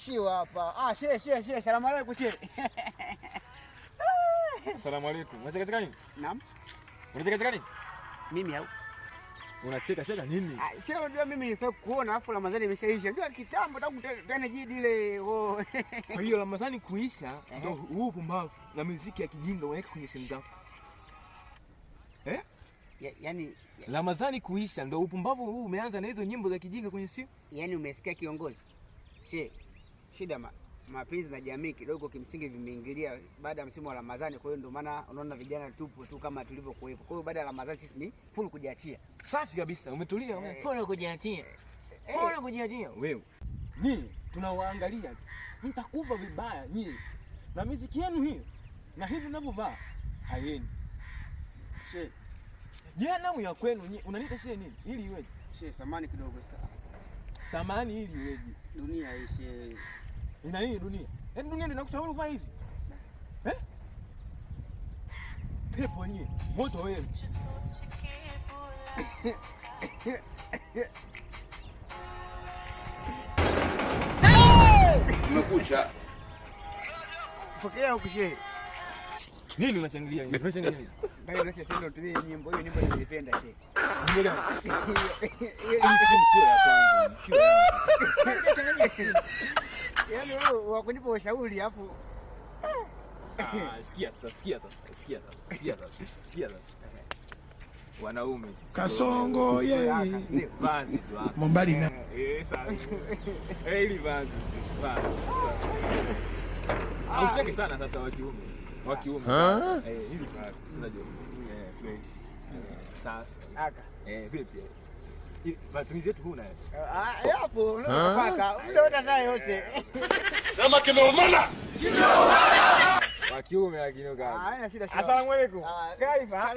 naishiwa hapa. Shehe, salamu alaykum shehe. Asalamu alaykum. Unacheka cheka nini? Naam. Unacheka cheka nini? Mimi au? Unacheka cheka nini? Shehe unajua mimi nilifaa kuona afu Ramadhani imeshaisha. Ndio kitambo tangu tena jidi ile. Kwa hiyo Ramadhani kuisha ndio huu pumbavu na muziki ya kijinga unaweka kwenye simu zako. Yaani Ramadhani kuisha ndio upumbavu huu umeanza na hizo nyimbo za kijinga kwenye simu? Yaani umesikia kiongozi? Shida mapenzi na jamii kidogo kimsingi vimeingilia baada ya msimu wa Ramadhani, kwa hiyo ndio maana unaona vijana tupo tu kama tulivyokuwepo. Kwa hiyo baada ya Ramadhani sisi ni full kujiachia. Safi kabisa, umetulia full kujiachia. Full kujiachia. Wewe. Nyinyi tunawaangalia. Mtakufa vibaya nyinyi. Na muziki yenu hiyo na hivi mnavyovaa hayeni. Shehe. Namu ya kwenu unaniita shehe nini? Ili iweje? Shehe samani kidogo sana. Samani ili iweje? Dunia hii shehe. Ina nini dunia? Yaani dunia ndio inakushauri uvaa hivi. Pepo yenyewe, moto wewe. Umekucha. Pokea huko shehe. Nini unachangilia hivi? Unachangilia nini? Bali nasi sasa tulie nyimbo hiyo, nyimbo nilipenda shehe. Nyimbo gani? Hiyo sio ya kwangu. Sio ya. Yaani wewe wakunipa ushauri afu sikia sasa. Wanaume sisi. Kasongo yeye. Vazi tu hapa. Mombali na. Sawa. Ili vazi. Usitake sana sasa wa kiume. Ili vazi. Unajua. Fresh. Safi. Vipi? Matumizi yetu huna. Hapo unapaka. Unaona naye yote. Sema kimeumana. Wa kiume lakini Haina shida. Asalamu alaykum. Kaifa.